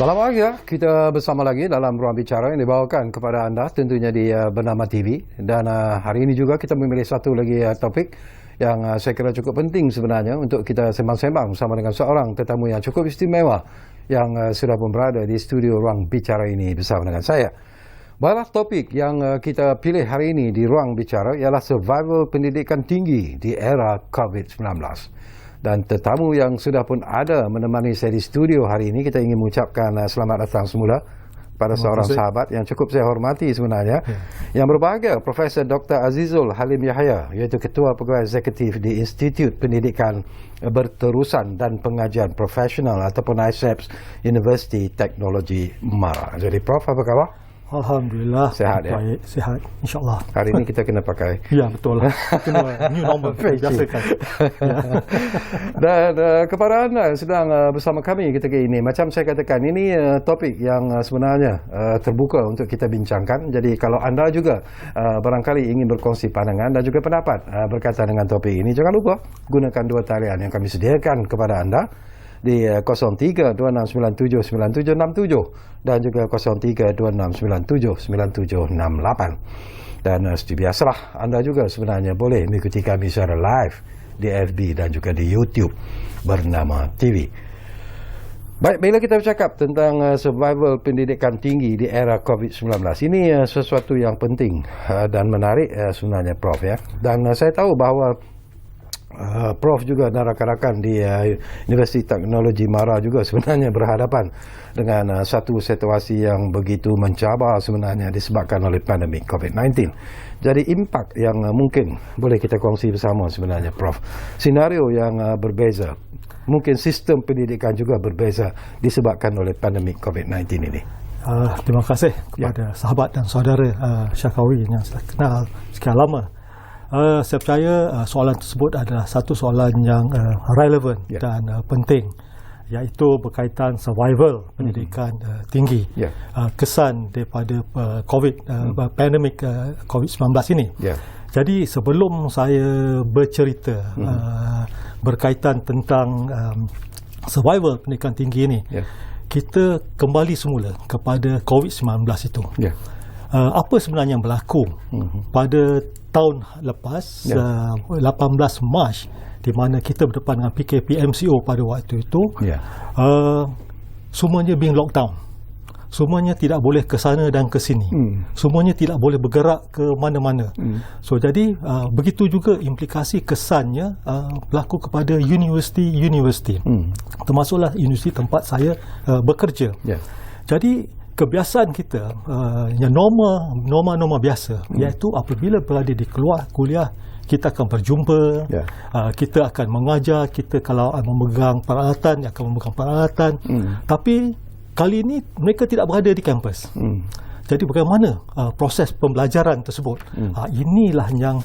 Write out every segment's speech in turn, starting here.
Selamat pagi, kita bersama lagi dalam ruang bicara yang dibawakan kepada anda tentunya di Bernama TV. Dan hari ini juga kita memilih satu lagi topik yang saya kira cukup penting sebenarnya untuk kita sembang-sembang bersama dengan seorang tetamu yang cukup istimewa yang sudah pun berada di studio ruang bicara ini bersama dengan saya. Baiklah, topik yang kita pilih hari ini di ruang bicara ialah survival pendidikan tinggi di era COVID-19. Dan tetamu yang sudah pun ada menemani saya di studio hari ini, kita ingin mengucapkan selamat datang semula pada seorang sahabat yang cukup saya hormati sebenarnya, yang berbahagia, Profesor Dr. Azizul Halim Yahya, iaitu Ketua Pegawai Eksekutif di Institut Pendidikan Berterusan dan Pengajian Profesional ataupun ISEPS University Teknologi Mara. Jadi Prof, apa khabar? Alhamdulillah. Sehat ya? Baik, sehat. InsyaAllah. Hari ini kita kena pakai. Ya, betul lah. Kena new normal. Biasakan. Ya. Dan kepada anda yang sedang bersama kami ketika ini, macam saya katakan, ini topik yang sebenarnya terbuka untuk kita bincangkan. Jadi kalau anda juga barangkali ingin berkongsi pandangan dan juga pendapat berkaitan dengan topik ini, jangan lupa gunakan dua talian yang kami sediakan kepada anda di 0326979767 dan juga 0326979768. Dan seperti biasalah, anda juga sebenarnya boleh mengikuti kami secara live di FB dan juga di YouTube Bernama TV. Baik, bila kita bercakap tentang survival pendidikan tinggi di era COVID-19, ini sesuatu yang penting dan menarik sebenarnya, Prof. Ya. Dan saya tahu bahawa Prof juga dan rakan-rakan di Universiti Teknologi Mara juga sebenarnya berhadapan dengan satu situasi yang begitu mencabar sebenarnya disebabkan oleh pandemik COVID-19. Jadi impak yang mungkin boleh kita kongsi bersama sebenarnya, Prof. Senario yang berbeza, mungkin sistem pendidikan juga berbeza disebabkan oleh pandemik COVID-19 ini. Terima kasih kepada sahabat dan saudara Syakawi yang saya kenal sekian lama. Saya percaya soalan tersebut adalah satu soalan yang relevan dan penting, iaitu berkaitan survival pendidikan tinggi, kesan daripada pandemik COVID-19 ini. Jadi sebelum saya bercerita berkaitan tentang survival pendidikan tinggi ini, kita kembali semula kepada COVID-19 itu. Apa sebenarnya yang berlaku pada tahun lepas, 18 Mac, di mana kita berdepan dengan PKP MCO pada waktu itu, semuanya being lockdown. Semuanya tidak boleh ke sana dan ke sini. Semuanya tidak boleh bergerak ke mana-mana. So jadi begitu juga implikasi kesannya berlaku kepada universiti-universiti. Termasuklah universiti tempat saya bekerja. Jadi kebiasaan kita yang norma biasa, iaitu apabila berada di keluar kuliah, kita akan berjumpa, kita akan mengajar, kita kalau memegang peralatan, akan memegang peralatan. Tapi kali ini mereka tidak berada di kampus. Jadi bagaimana proses pembelajaran tersebut? Inilah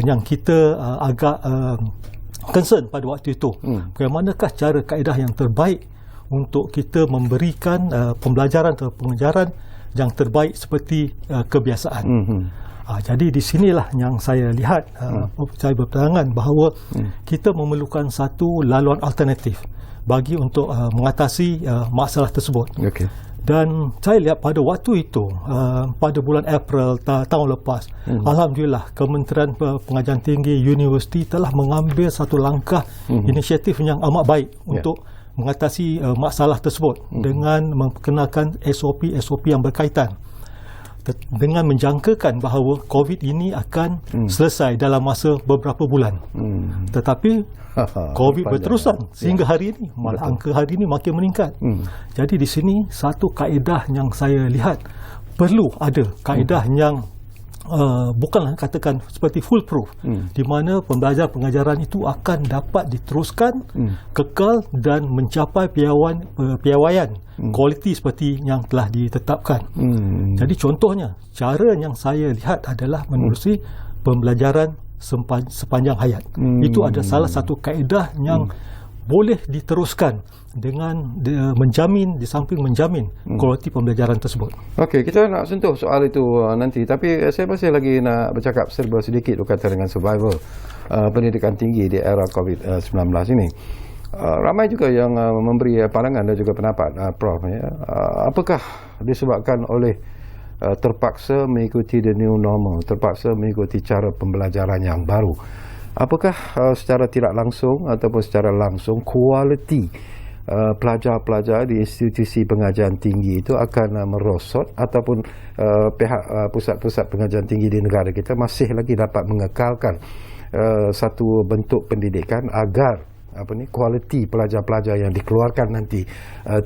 yang kita agak concern pada waktu itu. Bagaimanakah cara kaedah yang terbaik untuk kita memberikan pembelajaran atau pengajaran yang terbaik seperti kebiasaan. Jadi di sinilah yang saya lihat, saya berpandangan bahawa kita memerlukan satu laluan alternatif bagi untuk mengatasi masalah tersebut. Dan saya lihat pada waktu itu, pada bulan April tahun lepas, Alhamdulillah Kementerian Pengajian Tinggi Universiti telah mengambil satu langkah inisiatif yang amat baik untuk mengatasi masalah tersebut dengan memperkenalkan SOP yang berkaitan, dengan menjangkakan bahawa COVID ini akan selesai dalam masa beberapa bulan. Tetapi COVID berterusan sehingga hari ini, malah angka hari ini makin meningkat. Jadi di sini satu kaedah yang saya lihat, perlu ada kaedah yang bukanlah katakan seperti foolproof, di mana pembelajaran pengajaran itu akan dapat diteruskan kekal dan mencapai piawaian kualiti seperti yang telah ditetapkan. Jadi contohnya, cara yang saya lihat adalah menerusi pembelajaran sepanjang hayat. Itu ada salah satu kaedah yang boleh diteruskan dengan di samping menjamin kualiti pembelajaran tersebut. Okey, kita nak sentuh soal itu nanti, tapi saya masih lagi nak bercakap serba sedikit berkaitan dengan survival pendidikan tinggi di era COVID-19 ini. Ramai juga yang memberi pandangan dan juga pendapat, Prof. Ya. Apakah disebabkan oleh terpaksa mengikuti the new normal, terpaksa mengikuti cara pembelajaran yang baru? Apakah secara tidak langsung ataupun secara langsung kualiti pelajar-pelajar di institusi pengajian tinggi itu akan merosot, ataupun pihak pusat-pusat pengajian tinggi di negara kita masih lagi dapat mengekalkan satu bentuk pendidikan agar kualiti pelajar-pelajar yang dikeluarkan nanti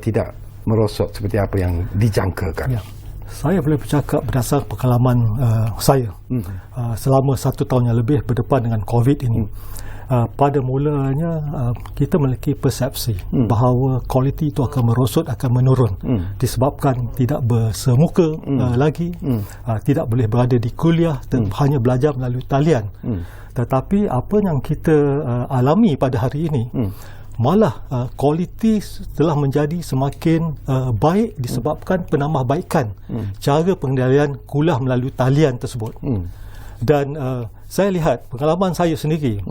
tidak merosot seperti apa yang dijangkakan? Ya. Saya boleh bercakap berdasar pengalaman saya selama 1 tahun yang lebih berdepan dengan COVID ini. Pada mulanya kita memiliki persepsi bahawa kualiti itu akan merosot, akan menurun disebabkan tidak bersemuka lagi, tidak boleh berada di kuliah, hanya belajar melalui talian. Tetapi apa yang kita alami pada hari ini, malah kualiti telah menjadi semakin baik disebabkan penambahbaikan cara pengendalian kuliah melalui talian tersebut. Dan saya lihat pengalaman saya sendiri,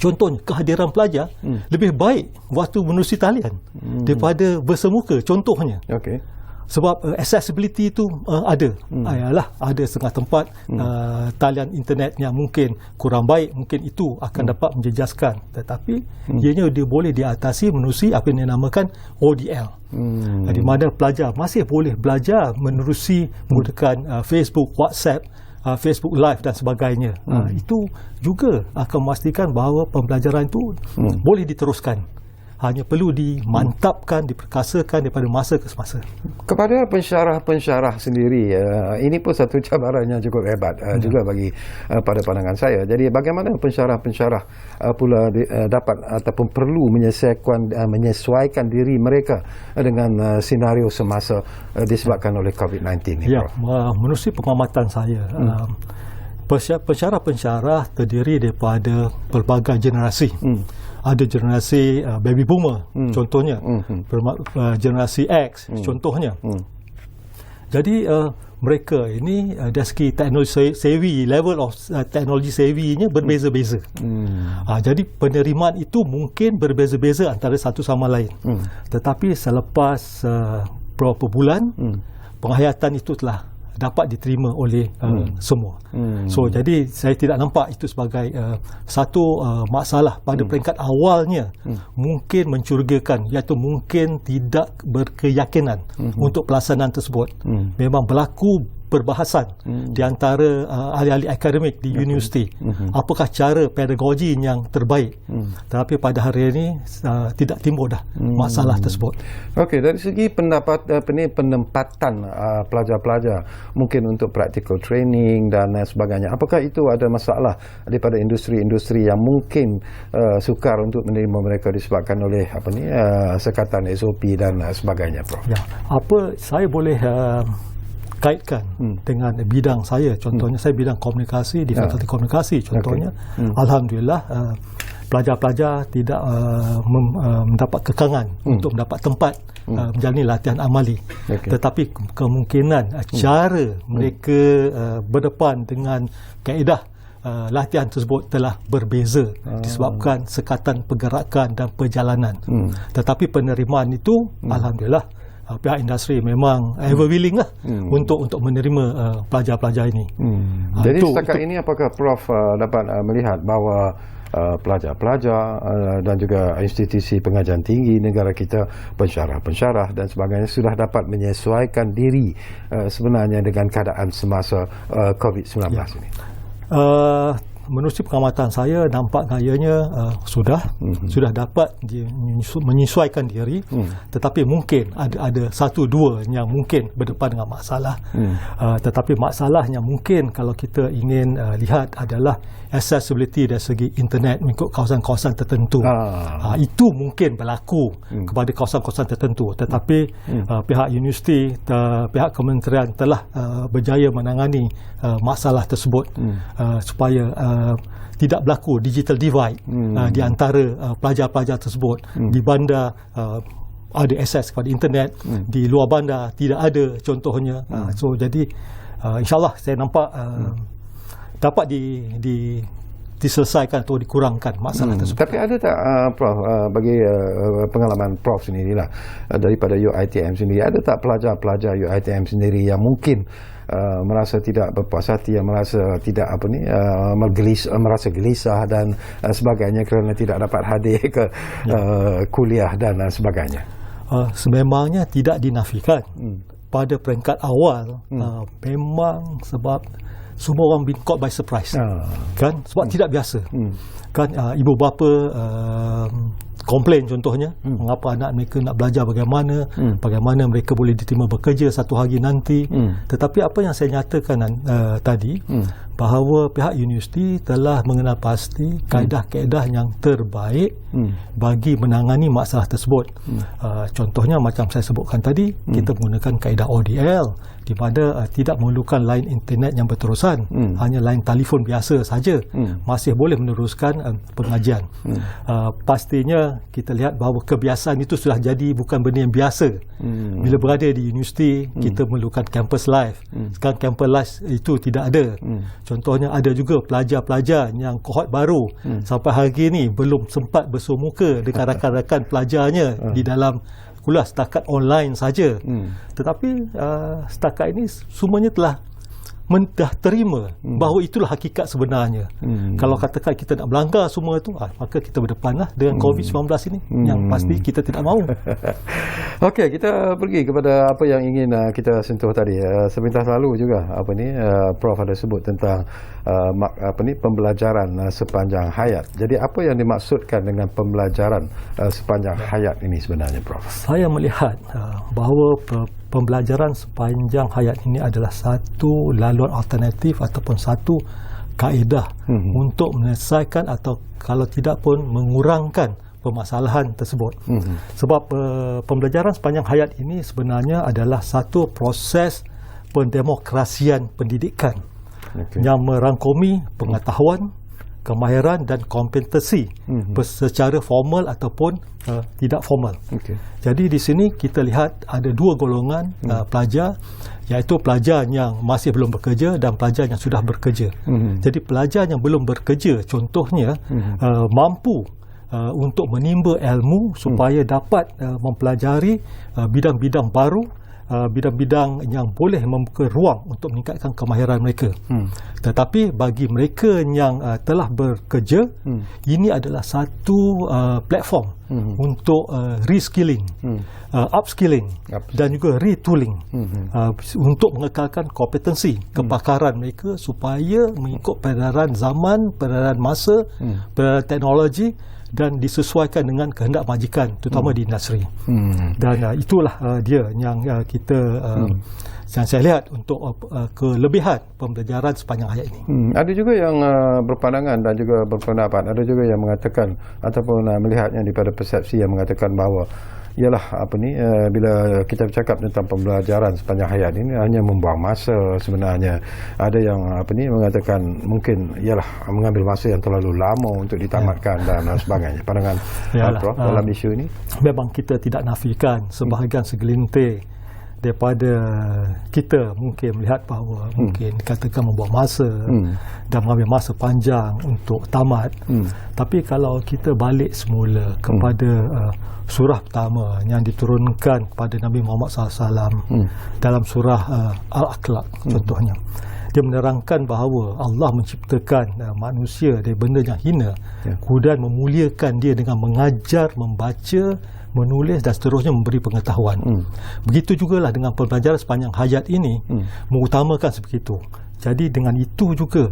contohnya kehadiran pelajar lebih baik waktu menerusi talian daripada bersemuka, contohnya. Okey. Sebab accessibility itu ada. Ada setengah tempat talian internet yang mungkin kurang baik, mungkin itu akan dapat menjejaskan, tetapi ianya dia boleh diatasi menerusi apa yang dinamakan ODL, di mana pelajar masih boleh belajar menerusi menggunakan Facebook, WhatsApp, Facebook Live dan sebagainya. Itu juga akan memastikan bahawa pembelajaran itu boleh diteruskan. Hanya perlu dimantapkan, diperkasakan daripada masa ke semasa. Kepada pensyarah-pensyarah sendiri, ini pun satu cabaran yang cukup hebat juga bagi pada pandangan saya. Jadi bagaimana pensyarah-pensyarah pula dapat ataupun perlu menyesuaikan diri mereka dengan senario semasa disebabkan oleh COVID-19 ini? Ya, menerusi pengamatan saya, pensyarah-pensyarah terdiri daripada pelbagai generasi. Ada generasi baby boomer, contohnya, generasi X, contohnya. Jadi mereka ini dari segi teknologi savvy, level of teknologi savvy-nya berbeza-beza. Jadi penerimaan itu mungkin berbeza-beza antara satu sama lain. Tetapi selepas beberapa bulan, penghayatan itu telah dapat diterima oleh semua. So jadi saya tidak nampak itu sebagai satu masalah pada peringkat awalnya. Mungkin mencurigakan, iaitu mungkin tidak berkeyakinan untuk pelaksanaan tersebut. Memang berlaku perbahasan di antara ahli-ahli akademik di universiti, apakah cara pedagogi yang terbaik. Tetapi pada hari ini tidak timbul dah masalah tersebut. Okey, dari segi penempatan pelajar-pelajar mungkin untuk practical training dan sebagainya, apakah itu ada masalah daripada industri-industri yang mungkin sukar untuk menerima mereka disebabkan oleh sekatan SOP dan sebagainya, Prof? Ya, apa saya boleh kaitkan dengan bidang saya, contohnya saya bidang komunikasi di Fakulti Komunikasi, contohnya. Alhamdulillah pelajar-pelajar tidak mendapat kekangan untuk mendapat tempat menjalani latihan amali. Tetapi kemungkinan cara mereka berdepan dengan kaedah latihan tersebut telah berbeza disebabkan sekatan pergerakan dan perjalanan. Tetapi penerimaan itu alhamdulillah pihak industri memang ever willing lah untuk menerima pelajar-pelajar ini. Jadi setakat ini apakah Prof dapat melihat bahawa pelajar-pelajar dan juga institusi pengajian tinggi negara kita, pensyarah-pensyarah dan sebagainya sudah dapat menyesuaikan diri sebenarnya dengan keadaan semasa COVID-19 ini? Menerusi pengamatan saya, nampak gayanya sudah dapat menyesuaikan diri, tetapi mungkin ada satu dua yang mungkin berdepan dengan masalah. Tetapi masalah yang mungkin kalau kita ingin lihat adalah accessibility dari segi internet mengikut kawasan-kawasan tertentu. Itu mungkin berlaku kepada kawasan-kawasan tertentu, tetapi pihak universiti, pihak kementerian telah berjaya menangani masalah tersebut supaya tidak berlaku digital divide di antara pelajar-pelajar tersebut. Di bandar ada akses kepada internet, di luar bandar tidak ada, contohnya. So jadi insyaAllah saya nampak dapat diselesaikan atau dikurangkan masalah tersebut. Tapi ada tak Prof, bagi pengalaman Prof sendiri lah, daripada UiTM sendiri, ada tak pelajar-pelajar UiTM sendiri yang mungkin merasa tidak berpuas hati, yang merasa tidak merasa gelisah dan sebagainya kerana tidak dapat hadir ke kuliah dan sebagainya? Sememangnya tidak dinafikan. Pada peringkat awal memang sebab semua orang been caught by surprise, kan, sebab tidak biasa, kan. Ibu bapa komplain contohnya, mengapa anak mereka nak belajar bagaimana mereka boleh diterima bekerja satu hari nanti. Tetapi apa yang saya nyatakan tadi, bahawa pihak universiti telah mengenal pasti kaedah-kaedah yang terbaik bagi menangani masalah tersebut. Contohnya macam saya sebutkan tadi, kita menggunakan kaedah ODL, di mana tidak memerlukan line internet yang berterusan, hanya line telefon biasa saja masih boleh meneruskan pengajian. Pastinya kita lihat bahawa kebiasaan itu sudah jadi bukan benda yang biasa. Bila berada di universiti, kita memerlukan campus life. Sekarang campus life itu tidak ada. Contohnya ada juga pelajar-pelajar yang kohort baru sampai hari ini belum sempat bersua muka dengan rakan-rakan pelajarnya di dalam kuliah, setakat online saja. Tetapi setakat ini semuanya telah dah terima bahawa itulah hakikat sebenarnya. Kalau katakan kita nak melanggar semua itu, maka kita berdepanlah dengan COVID-19 ini yang pasti kita tidak mahu. Okey, kita pergi kepada apa yang ingin kita sentuh tadi. Sebentar lalu juga Prof ada sebut tentang pembelajaran sepanjang hayat. Jadi apa yang dimaksudkan dengan pembelajaran sepanjang hayat ini sebenarnya, Prof? Saya melihat bahawa pembelajaran sepanjang hayat ini adalah satu laluan alternatif ataupun satu kaedah untuk menyelesaikan atau kalau tidak pun mengurangkan permasalahan tersebut. Sebab pembelajaran sepanjang hayat ini sebenarnya adalah satu proses pendemokrasian pendidikan yang merangkumi pengetahuan, kemahiran dan kompetensi secara formal ataupun tidak formal. Jadi di sini kita lihat ada dua golongan pelajar, iaitu pelajar yang masih belum bekerja dan pelajar yang sudah bekerja. Jadi pelajar yang belum bekerja contohnya mampu untuk menimba ilmu supaya dapat mempelajari bidang-bidang baru, bidang-bidang yang boleh membuka ruang untuk meningkatkan kemahiran mereka. Tetapi bagi mereka yang telah bekerja, ini adalah satu platform untuk reskilling, upskilling dan juga retooling, untuk mengekalkan kompetensi kepakaran mereka supaya mengikut peredaran zaman, peredaran masa, peredaran teknologi dan disesuaikan dengan kehendak majikan, terutama di industri. Dan itulah dia yang kita yang saya lihat untuk kelebihan pembelajaran sepanjang hayat ini. Ada juga yang berpandangan dan juga berpendapat, ada juga yang mengatakan ataupun melihatnya daripada persepsi yang mengatakan bahawa ialah bila kita bercakap tentang pembelajaran sepanjang hayat ini hanya membuang masa sebenarnya. Ada yang mengatakan mungkin ialah mengambil masa yang terlalu lama untuk ditamatkan dan sebagainya. Pandangan Prof dalam isu ini? Memang kita tidak nafikan sebahagian segelintir daripada kita mungkin melihat bahawa mungkin katakan membuang masa dan mengambil masa panjang untuk tamat. Tapi kalau kita balik semula kepada surah pertama yang diturunkan kepada Nabi Muhammad SAW dalam surah Al-Aqlaq contohnya, dia menerangkan bahawa Allah menciptakan manusia dari benda yang hina, kemudian memuliakan dia dengan mengajar, membaca, menulis dan seterusnya, memberi pengetahuan. Begitu jugalah dengan pembelajaran sepanjang hayat ini, mengutamakan sebegitu. Jadi dengan itu juga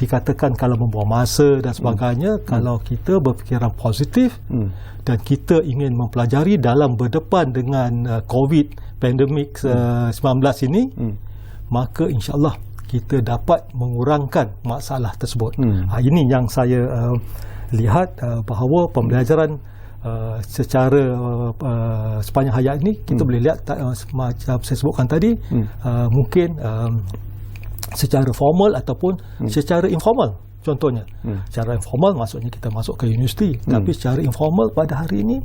dikatakan kalau membuang masa dan sebagainya, kalau kita berfikiran positif dan kita ingin mempelajari dalam berdepan dengan COVID pandemik 19 ini, maka insya-Allah kita dapat mengurangkan masalah tersebut. Ini yang saya lihat bahawa pembelajaran secara sepanjang hayat ini kita boleh lihat macam saya sebutkan tadi, mungkin secara formal ataupun secara informal. Contohnya, secara informal maksudnya kita masuk ke universiti, tapi secara informal pada hari ini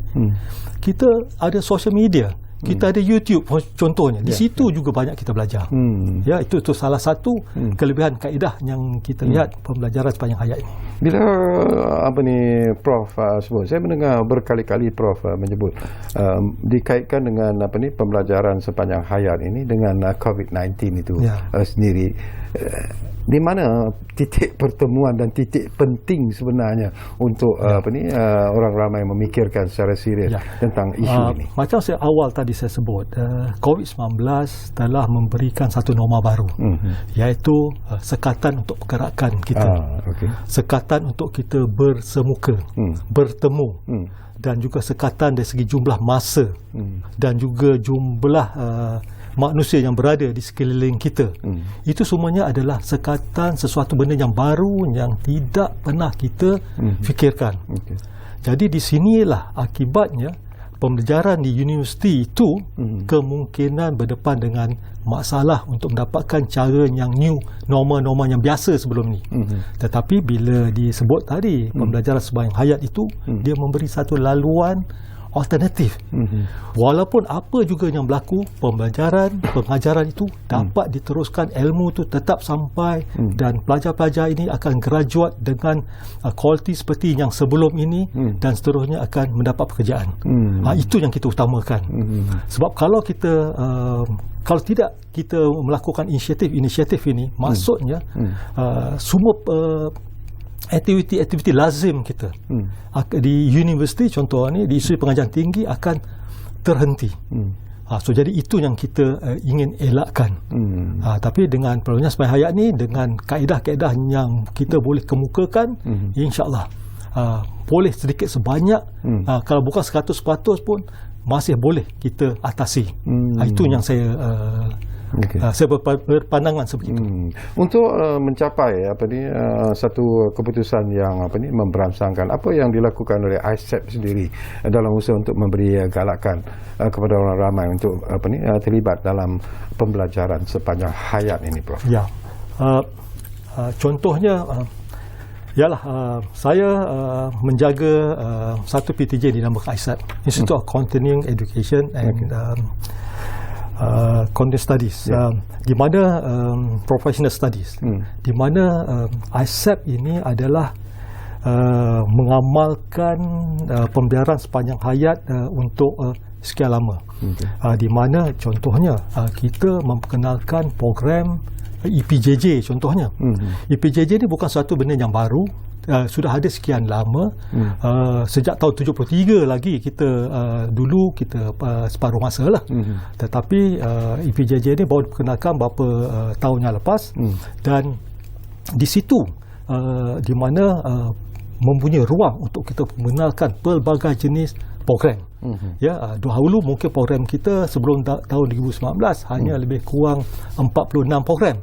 kita ada social media kita ada YouTube contohnya. Di situ juga banyak kita belajar. Ya, itu salah satu kelebihan kaedah yang kita lihat pembelajaran sepanjang hayat ini. Bila Prof sebut, saya mendengar berkali-kali Prof menyebut dikaitkan dengan pembelajaran sepanjang hayat ini dengan COVID-19 itu sendiri. Di mana titik pertemuan dan titik penting sebenarnya untuk orang ramai memikirkan secara serius tentang isu ini? Macam awal tadi saya sebut, COVID-19 telah memberikan satu norma baru, iaitu sekatan untuk pergerakan kita, sekatan untuk kita bersemuka, bertemu, dan juga sekatan dari segi jumlah masa, dan juga jumlah manusia yang berada di sekeliling kita. Itu semuanya adalah sekatan sesuatu benda yang baru yang tidak pernah kita fikirkan. Jadi di sinilah akibatnya pembelajaran di universiti itu kemungkinan berdepan dengan masalah untuk mendapatkan cara yang new, norma-norma yang biasa sebelum ni. Tetapi bila disebut tadi pembelajaran sepanjang hayat itu, dia memberi satu laluan alternatif. Walaupun apa juga yang berlaku, pengajaran itu dapat diteruskan, ilmu itu tetap sampai, dan pelajar-pelajar ini akan graduate dengan kualiti seperti yang sebelum ini, dan seterusnya akan mendapat pekerjaan. Itu yang kita utamakan. Sebab kalau tidak kita melakukan inisiatif ini, maksudnya semua aktiviti lazim kita di universiti contohnya, di institusi pengajaran tinggi akan terhenti. So jadi itu yang kita ingin elakkan. Tapi dengan perlunya sepanjang hayat ni, dengan kaedah-kaedah yang kita boleh kemukakan, insya-Allah boleh sedikit sebanyak, kalau bukan 100% pun masih boleh kita atasi. Itu yang saya saya berpandangan seperti itu. Untuk mencapai satu keputusan yang memberangsangkan, apa yang dilakukan oleh ISEP sendiri dalam usaha untuk memberi galakan kepada orang ramai untuk terlibat dalam pembelajaran sepanjang hayat ini, Prof? Ya, contohnya ialah saya menjaga satu PTJ dinamakan ISEP, Institute of Continuing Education and Content Studies, di mana Professional Studies, di mana ISEP ini adalah mengamalkan pembelajaran sepanjang hayat untuk sekian lama. Di mana contohnya kita memperkenalkan program EPJJ contohnya. EPJJ ini bukan satu benda yang baru, sudah ada sekian lama. Sejak tahun 73 lagi kita dulu kita separuh masa lah. Tetapi EPJJ ini baru diperkenalkan beberapa tahun yang lepas, dan di situ di mana mempunyai ruang untuk kita mengenalkan pelbagai jenis program. Dahulu mungkin program kita sebelum tahun 2019 hanya lebih kurang 46 program.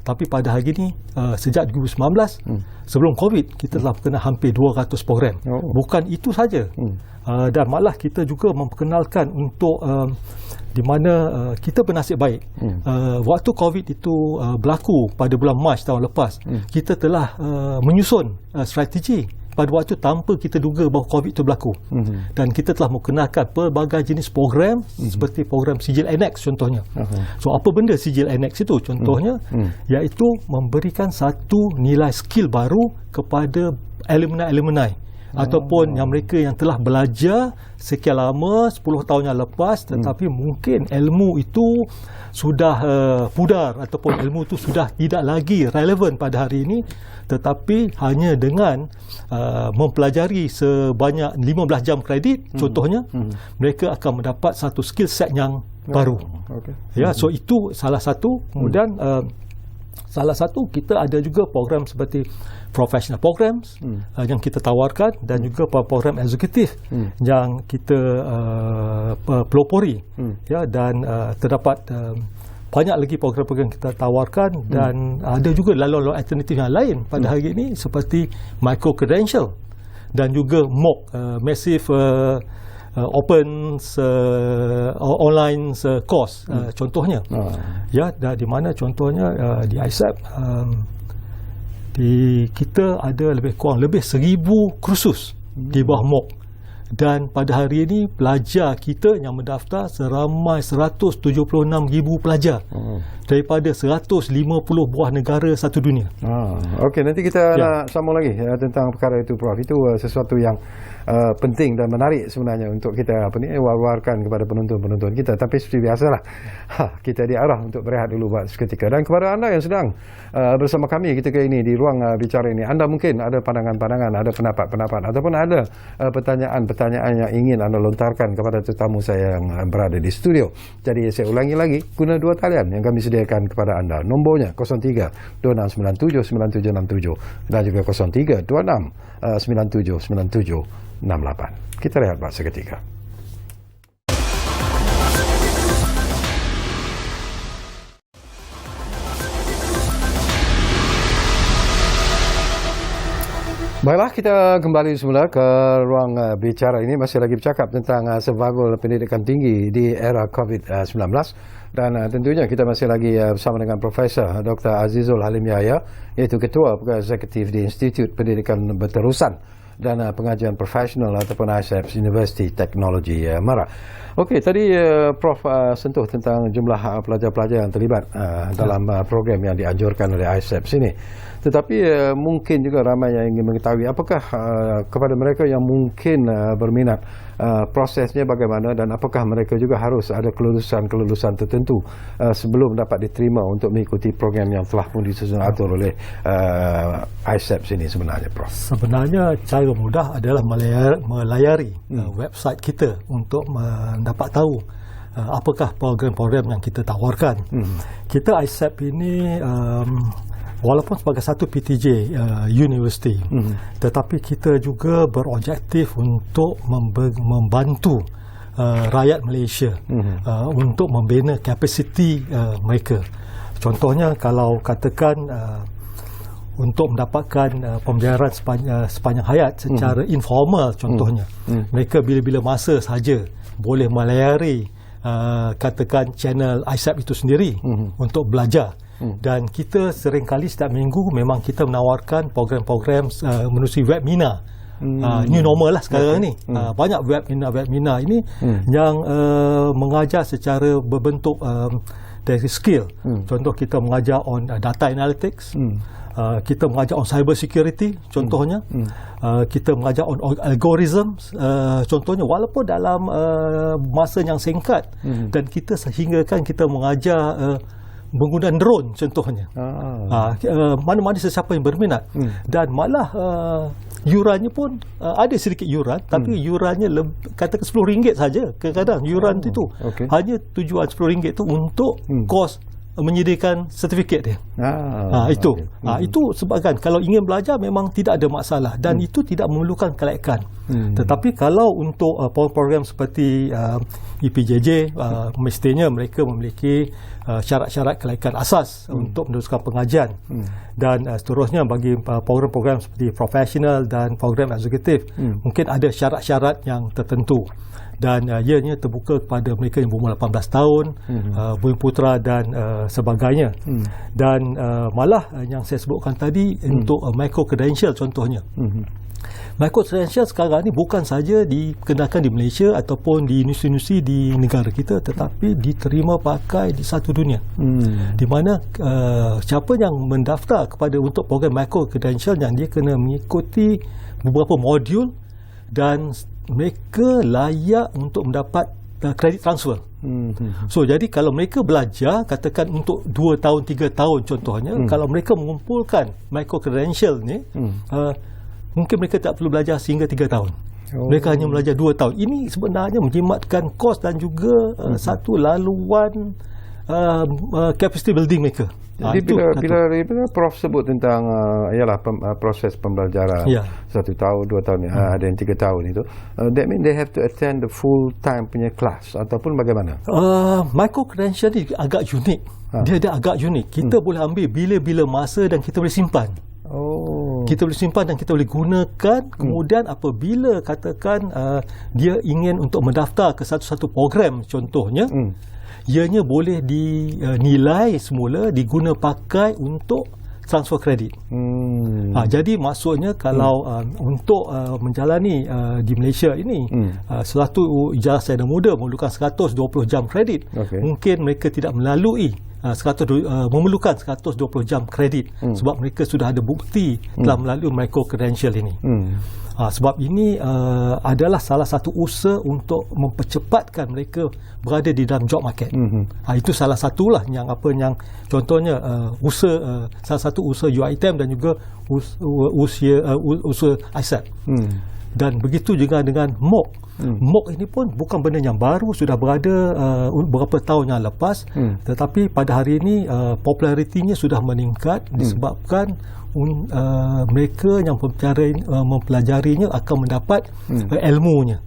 Tapi pada hari ini, sejak 2019, sebelum COVID, kita telah berkenal hampir 200 program. Bukan itu saja. Dan malah kita juga memperkenalkan untuk di mana kita bernasib baik. Waktu COVID itu berlaku pada bulan Mac tahun lepas, kita telah menyusun strategi pada waktu tanpa kita duga bahawa COVID itu berlaku. Dan kita telah memperkenalkan pelbagai jenis program, seperti program sijil annex contohnya. So apa benda sijil annex itu contohnya? Iaitu memberikan satu nilai skill baru kepada alumni ataupun yang mereka yang telah belajar sekian lama, 10 tahun yang lepas, tetapi mungkin ilmu itu sudah pudar ataupun ilmu itu sudah tidak lagi relevan pada hari ini, tetapi hanya dengan mempelajari sebanyak 15 jam kredit contohnya, mereka akan mendapat satu skill set yang baru. So itu salah satu. Kemudian salah satu kita ada juga program seperti professional programs yang kita tawarkan, dan juga program eksekutif yang kita pelopori, dan terdapat banyak lagi program-program kita tawarkan, dan ada juga laluan alternatif yang lain pada hari ini seperti micro credential dan juga MOOC, massive open online course contohnya. Di mana contohnya di ISEP kita ada lebih kurang 1,000 kursus di bawah MOOC, dan pada hari ini pelajar kita yang mendaftar seramai 176,000 pelajar daripada 150 buah negara satu dunia. Okey, nanti kita nak sambung lagi tentang perkara itu, Prof. Itu sesuatu yang penting dan menarik sebenarnya untuk kita war-warkan kepada penonton-penonton kita. Tapi seperti biasalah, kita diarah untuk berehat dulu buat seketika. Dan kepada anda yang sedang bersama kami ketika ini di ruang bicara ini, anda mungkin ada pandangan-pandangan, ada pendapat-pendapat ataupun ada pertanyaan-pertanyaan yang ingin anda lontarkan kepada tetamu saya yang berada di studio. Jadi saya ulangi lagi, guna dua talian yang kami sediakan kepada anda. Nombornya 03-2697-9767 dan juga 03-2697-9768. Kita lihat Pak seketika. Baiklah, kita kembali semula ke ruang bicara ini. Masih lagi bercakap tentang survival pendidikan tinggi di era COVID-19. Dan tentunya kita masih lagi bersama dengan Profesor Dr. Azizul Halim Yahya, iaitu Ketua Pegawai Eksekutif di Institut Pendidikan Berterusan dan Pengajian Profesional ataupun ISEPS University Teknologi Mara. Okey, tadi Prof sentuh tentang jumlah pelajar-pelajar yang terlibat dalam program yang dianjurkan oleh ISEPS ini. Tetapi mungkin juga ramai yang ingin mengetahui apakah kepada mereka yang mungkin berminat prosesnya bagaimana dan apakah mereka juga harus ada kelulusan tertentu sebelum dapat diterima untuk mengikuti program yang telah pun disusun atur oleh ISEPS ini sebenarnya, Prof. Sebenarnya Cara mudah adalah melayari website kita untuk mendapat tahu apakah program-program yang kita tawarkan. Kita ISEP ini walaupun sebagai satu PTJ university, tetapi kita juga berobjektif untuk membantu rakyat Malaysia untuk membina kapasiti mereka. Contohnya kalau katakan untuk mendapatkan pembelajaran sepanjang hayat secara informal, contohnya mereka bila-bila masa saja boleh melayari katakan channel ISEP itu sendiri untuk belajar. Dan kita seringkali setiap minggu memang kita menawarkan program-program menerusi webinar. New normal lah sekarang ni. Banyak webinar ini yang mengajar secara berbentuk dari skill. Contoh kita mengajar on data analytics, kita mengajar on cyber security contohnya, kita mengajar on algorithms contohnya, walaupun dalam masa yang singkat, dan kita sehinggakan kita mengajar menggunakan drone contohnya. Mana-mana sesiapa yang berminat. Dan malah yurannya pun ada sedikit yuran, tapi yurannya katakan RM10 saja. Kadang-kadang yuran itu hanya tujuan RM10 itu untuk kos menyediakan sertifikat dia. Itu sebabkan kalau ingin belajar memang tidak ada masalah dan itu tidak memerlukan kelayakan. Tetapi kalau untuk program seperti EPJJ, mestinya mereka memiliki syarat-syarat kelayakan asas untuk meneruskan pengajian. Dan seterusnya bagi program-program seperti profesional dan program eksekutif, mungkin ada syarat-syarat yang tertentu. Dan ianya terbuka kepada mereka yang berumur 18 tahun, Bumi Putera dan sebagainya. Dan malah yang saya sebutkan tadi untuk micro credential contohnya. Micro credential sekarang ni bukan saja dikenakan di Malaysia ataupun di universiti di negara kita, tetapi diterima pakai di satu dunia. Di mana siapa yang mendaftar kepada untuk program micro credential yang dia kena mengikuti beberapa modul dan mereka layak untuk mendapat kredit transfer. So jadi kalau mereka belajar katakan untuk 2 tahun 3 tahun contohnya, kalau mereka mengumpulkan micro credential ni, mungkin mereka tak perlu belajar sehingga 3 tahun. Mereka hanya belajar 2 tahun. Ini sebenarnya menjimatkan kos dan juga satu laluan capacity building mereka. Jadi bila Prof sebut tentang proses pembelajaran 1 tahun, 2 tahun, ada yang 3 tahun itu, that mean they have to attend the full time punya kelas ataupun bagaimana? Micro credential ni agak unik. Dia agak unik. Kita boleh ambil bila-bila masa dan kita boleh simpan. Kita boleh simpan dan kita boleh gunakan. Kemudian apabila katakan dia ingin untuk mendaftar ke satu-satu program contohnya, ianya boleh dinilai semula, diguna pakai untuk transfer kredit. Jadi maksudnya kalau untuk menjalani di Malaysia ini suatu ijazah sarjana muda memerlukan 120 jam kredit, mungkin mereka tidak melalui memerlukan 120 jam kredit sebab mereka sudah ada bukti telah melalui micro credential ini. Sebab ini adalah salah satu usaha untuk mempercepatkan mereka berada di dalam job market. Itu salah satulah yang contohnya salah satu usaha UiTM dan juga usaha ISAT. Dan begitu juga dengan MOOC. MOOC ini pun bukan benda yang baru, sudah berada beberapa tahun yang lepas, tetapi pada hari ini popularitinya sudah meningkat disebabkan mereka yang mempelajarinya akan mendapat ilmunya.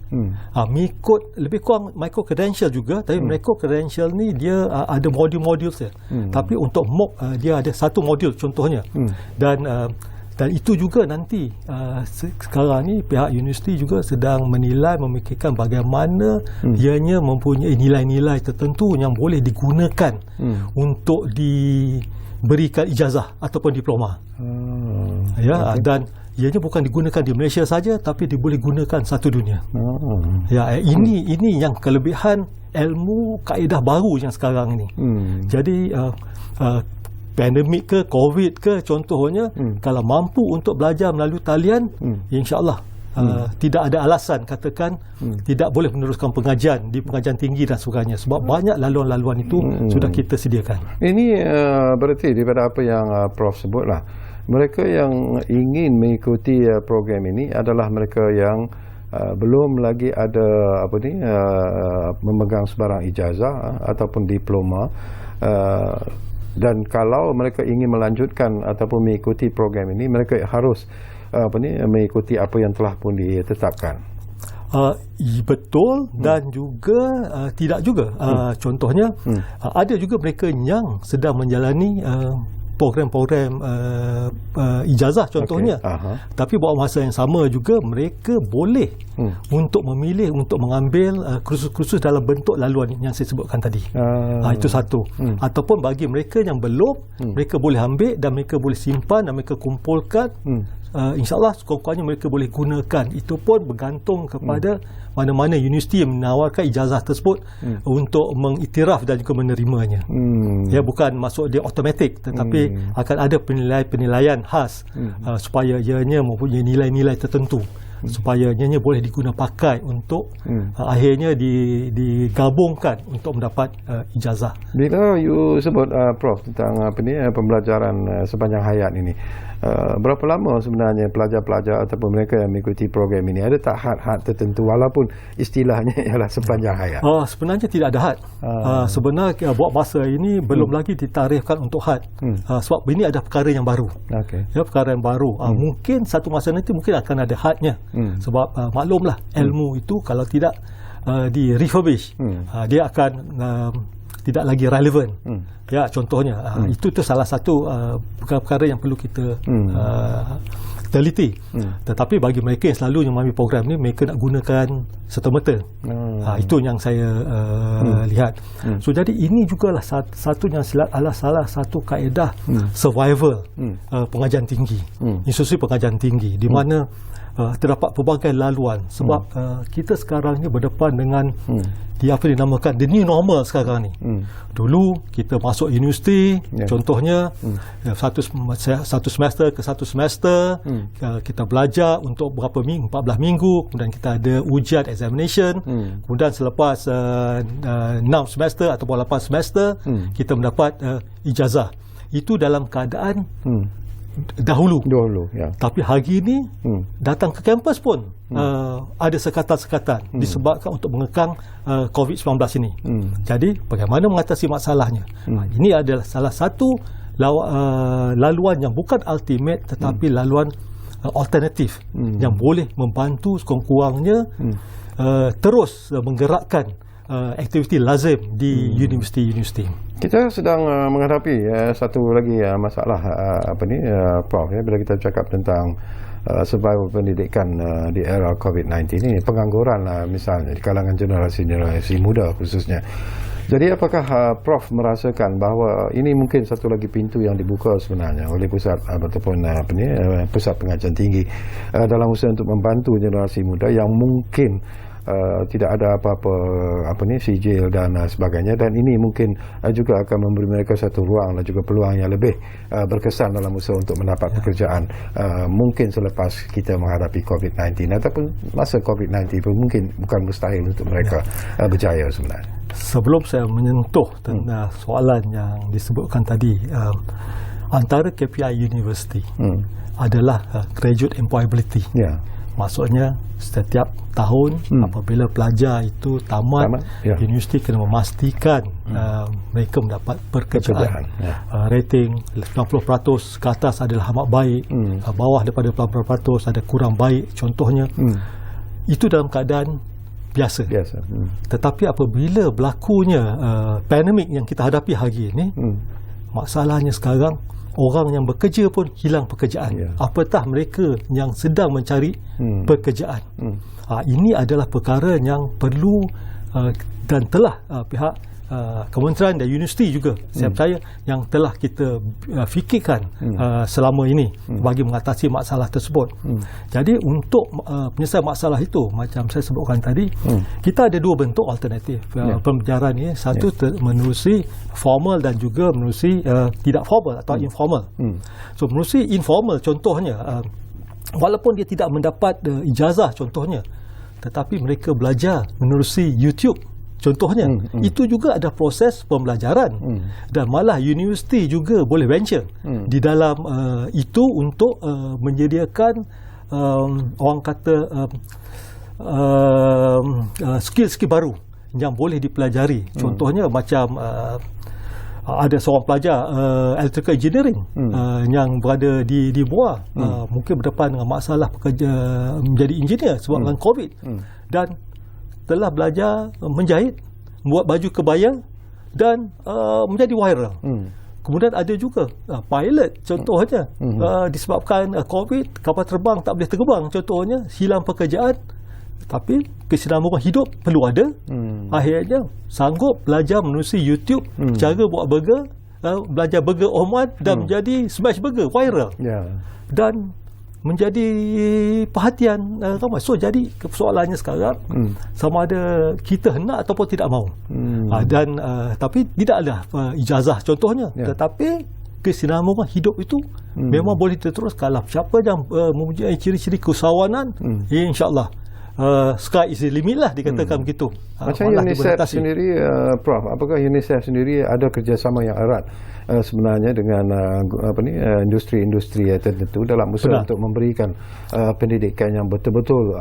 Mengikut lebih kurang micro credential juga, tapi micro credential ni dia ada modul-modul saja. Tapi untuk MOOC dia ada satu modul contohnya. Dan itu juga nanti sekarang ni pihak universiti juga sedang menilai, memikirkan bagaimana ianya mempunyai nilai-nilai tertentu yang boleh digunakan untuk diberikan ijazah ataupun diploma. Dan ianya bukan digunakan di Malaysia saja, tapi boleh gunakan satu dunia. Ini yang kelebihan ilmu kaedah baru yang sekarang ini. Jadi pandemik ke COVID ke contohnya, kalau mampu untuk belajar melalui talian, insya-Allah tidak ada alasan katakan tidak boleh meneruskan pengajian di pengajian tinggi dan sebagainya, sebab banyak laluan-laluan itu sudah kita sediakan. Ini berarti daripada apa yang Prof sebutlah, mereka yang ingin mengikuti program ini adalah mereka yang belum lagi ada memegang sebarang ijazah ataupun diploma, dan kalau mereka ingin melanjutkan ataupun mengikuti program ini, mereka harus mengikuti apa yang telah pun ditetapkan. Betul, dan juga tidak juga. Contohnya ada juga mereka yang sedang menjalani program-program ijazah contohnya, tapi pada masa yang sama juga mereka boleh untuk memilih untuk mengambil kursus-kursus dalam bentuk laluan yang saya sebutkan tadi. Itu satu. Ataupun bagi mereka yang belum, mereka boleh ambil dan mereka boleh simpan dan mereka kumpulkan. InsyaAllah sekurang-kurangnya mereka boleh gunakan. Itu pun bergantung kepada mana-mana universiti yang menawarkan ijazah tersebut untuk mengiktiraf dan juga menerimanya. Bukan masuk dia automatik, tetapi akan ada penilaian khas supaya ianya mempunyai nilai-nilai tertentu, supaya ianya boleh diguna pakai untuk akhirnya digabungkan untuk mendapat ijazah. Bila you sebut Prof tentang pembelajaran sepanjang hayat ini, berapa lama sebenarnya pelajar-pelajar ataupun mereka yang mengikuti program ini? Ada tak had-had tertentu walaupun istilahnya ialah sepanjang hayat? Sebenarnya tidak ada had. Sebenarnya buat masa ini belum lagi ditarifkan untuk had. Sebab ini ada perkara yang baru. Perkara yang baru. Mungkin satu masa nanti mungkin akan ada hadnya. Sebab maklumlah ilmu itu kalau tidak di refurbish, dia akan tidak lagi relevan. Contohnya itu salah satu perkara yang perlu kita teliti. Tetapi bagi mereka yang selalu mengambil program ni, mereka nak gunakan serta-merta. Itu yang saya lihat. So jadi ini jugalah satu yang adalah salah satu kaedah survival pengajian tinggi, institusi pengajian tinggi, di mana terdapat pelbagai laluan. Sebab kita sekarang ni berdepan dengan apa dinamakan the new normal sekarang ni. Dulu kita masuk universiti, contohnya satu semester ke satu semester, kita belajar untuk berapa minggu, 14 minggu, kemudian kita ada ujian examination, kemudian selepas 6 semester atau 8 semester kita mendapat ijazah. Itu dalam keadaan dahulu. Tapi hari ini datang ke kampus pun ada sekatan-sekatan disebabkan untuk mengekang COVID-19 ini. Jadi bagaimana mengatasi masalahnya? Ini adalah salah satu laluan yang bukan ultimate, tetapi laluan alternatif yang boleh membantu sekurang-kurangnya terus menggerakkan aktiviti lazim di universiti-universiti. Kita sedang menghadapi satu lagi masalah Prof, bila kita cakap tentang survival pendidikan di era COVID-19 ini, pengangguran misalnya di kalangan generasi muda khususnya. Jadi apakah Prof merasakan bahawa ini mungkin satu lagi pintu yang dibuka sebenarnya oleh pusat ataupun pusat pengajian tinggi dalam usaha untuk membantu generasi muda yang mungkin tidak ada apa-apa sijil dan sebagainya, dan ini mungkin juga akan memberi mereka satu ruang dan juga peluang yang lebih berkesan dalam usaha untuk mendapat pekerjaan mungkin selepas kita menghadapi COVID-19 ataupun masa COVID-19 pun mungkin bukan mustahil untuk mereka berjaya sebenarnya. Sebelum saya menyentuh tentang soalan yang disebutkan tadi, antara KPI universiti adalah graduate employability. Maksudnya setiap tahun apabila pelajar itu tamat universiti kena memastikan mereka mendapat pekerjaan. Rating 90% ke atas adalah amat baik, bawah daripada 80% ada kurang baik contohnya. Itu dalam keadaan biasa. Tetapi apabila berlakunya pandemik yang kita hadapi hari ini, masalahnya sekarang orang yang bekerja pun hilang pekerjaan. Apatah mereka yang sedang mencari pekerjaan. Ini adalah perkara yang perlu dan telah pihak kementerian dan universiti juga saya percaya yang telah kita fikirkan selama ini bagi mengatasi masalah tersebut. Jadi untuk penyelesaian masalah itu, macam saya sebutkan tadi, kita ada dua bentuk alternatif pembelajaran ini. Satu menerusi formal dan juga menerusi tidak formal atau informal. So menerusi informal contohnya, walaupun dia tidak mendapat ijazah contohnya, tetapi mereka belajar menerusi YouTube contohnya, itu juga ada proses pembelajaran, dan malah universiti juga boleh venture di dalam itu untuk menyediakan orang kata skill-skill baru yang boleh dipelajari. Contohnya macam ada seorang pelajar electrical engineering yang berada di Muar, mungkin berdepan dengan masalah pekerja menjadi engineer sebabkan COVID, dan telah belajar menjahit, buat baju kebaya dan menjadi viral. Kemudian ada juga pilot contohnya, disebabkan COVID, kapal terbang tak boleh terbang contohnya, hilang pekerjaan, tapi kesinambungan hidup perlu ada. Akhirnya sanggup belajar menerusi YouTube cara buat burger, belajar burger Oman dan menjadi smash burger viral. Dan menjadi perhatian ramai. So jadi soalannya sekarang sama ada kita hendak ataupun tidak mahu. Dan tapi tidak ada ijazah contohnya, tetapi kesinambungan hidup itu memang boleh diteruskan. Siapa yang mempunyai ciri-ciri keusahawanan, insya-Allah sky is the limit lah, dikatakan begitu. Macam UNICEF sendiri, Prof, apakah UNICEF sendiri ada kerjasama yang erat sebenarnya dengan industri-industri tertentu dalam usaha untuk memberikan pendidikan yang betul-betul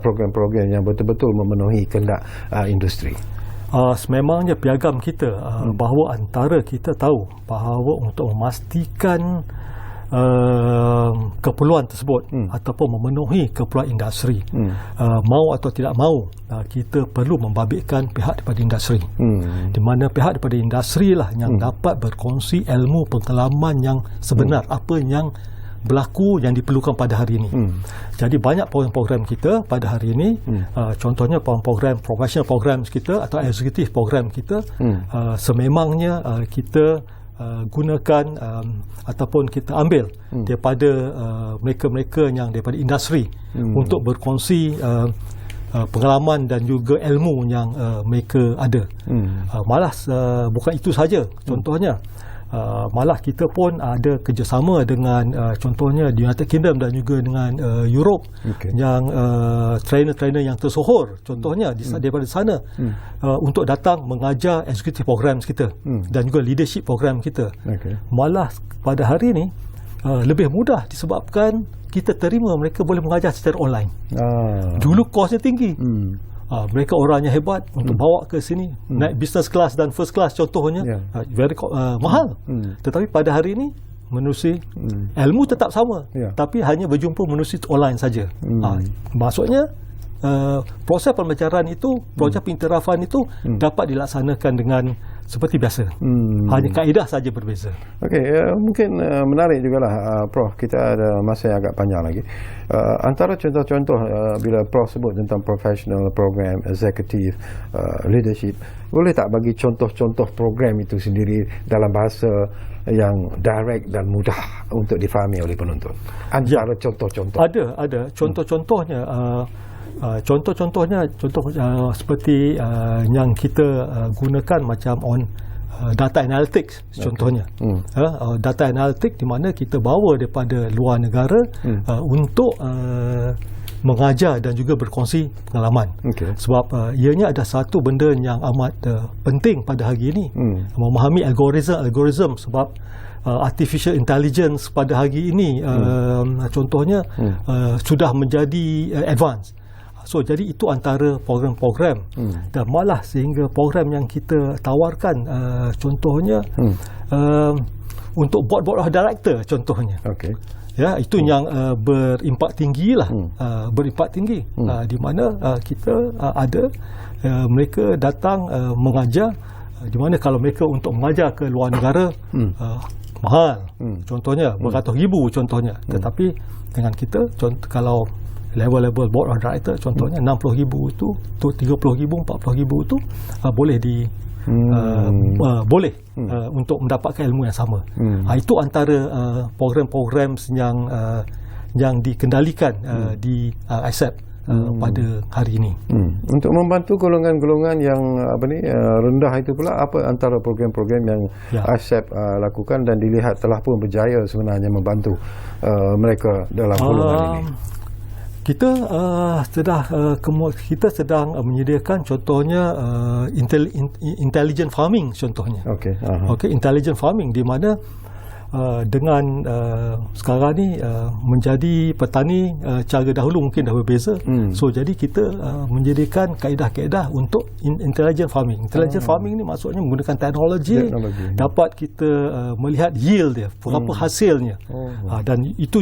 program-program yang betul-betul memenuhi kehendak industri? Sememangnya piagam kita bahawa antara kita tahu bahawa untuk memastikan keperluan tersebut ataupun memenuhi keperluan industri, mau atau tidak mau, kita perlu membabitkan pihak daripada industri, di mana pihak daripada industri lah yang dapat berkongsi ilmu pengalaman yang sebenar, apa yang berlaku yang diperlukan pada hari ini. Jadi banyak program-program kita pada hari ini, contohnya program professional program kita atau executive program kita, sememangnya kita gunakan ataupun kita ambil daripada mereka-mereka yang daripada industri untuk berkongsi pengalaman dan juga ilmu yang mereka ada. Malah bukan itu saja, contohnya malah kita pun ada kerjasama dengan contohnya di United Kingdom dan juga dengan Europe, yang trainer-trainer yang tersohor contohnya daripada sana untuk datang mengajar executive programs kita dan juga leadership program kita. Malah pada hari ini lebih mudah disebabkan kita terima mereka boleh mengajar secara online. Dulu kosnya tinggi. Mereka orangnya hebat untuk bawa ke sini, naik business class dan first class contohnya, very mahal. Tetapi pada hari ini menerusi ilmu tetap sama, tapi hanya berjumpa menerusi online saja. Maksudnya proses pembelajaran itu, proses pentarafan itu dapat dilaksanakan dengan seperti biasa. Hanya kaedah saja berbeza. Okey, mungkin menarik jugalah Prof, kita ada masa yang agak panjang lagi. Antara contoh-contoh bila Prof sebut tentang professional program, executive leadership, boleh tak bagi contoh-contoh program itu sendiri dalam bahasa yang direct dan mudah untuk difahami oleh penonton? Antara contoh-contoh. Ada contoh-contohnya. Contoh-contohnya seperti yang kita gunakan macam on data analytics contohnya. Data analytics di mana kita bawa daripada luar negara untuk mengajar dan juga berkongsi pengalaman. Sebab ianya ada satu benda yang amat penting pada hari ini, memahami algoritma sebab artificial intelligence pada hari ini contohnya sudah menjadi advance. So jadi itu antara program-program dan malah sehingga program yang kita tawarkan contohnya untuk board of director contohnya. Ya, itu yang berimpak tinggi lah, berimpak tinggi di mana kita ada mereka datang mengajar, di mana kalau mereka untuk mengajar ke luar negara mahal, contohnya beratus ribu contohnya, tetapi dengan kita kalau level-level board of director contohnya 60,000 itu 30,000 40,000 itu boleh boleh untuk mendapatkan ilmu yang sama. Itu antara program-program yang dikendalikan di ISEP pada hari ini. Untuk membantu golongan-golongan yang rendah itu pula, apa antara program-program yang ISEP lakukan dan dilihat telah pun berjaya sebenarnya membantu mereka dalam golongan ini? Kita sedang menyediakan contohnya intelligent farming contohnya. Intelligent farming di mana dengan sekarang ni menjadi petani cara dahulu mungkin dah berbeza. So jadi kita menyediakan kaedah-kaedah untuk intelligent farming. Intelligent farming ni maksudnya menggunakan teknologi. Dapat kita melihat yield dia, berapa hasilnya. Dan itu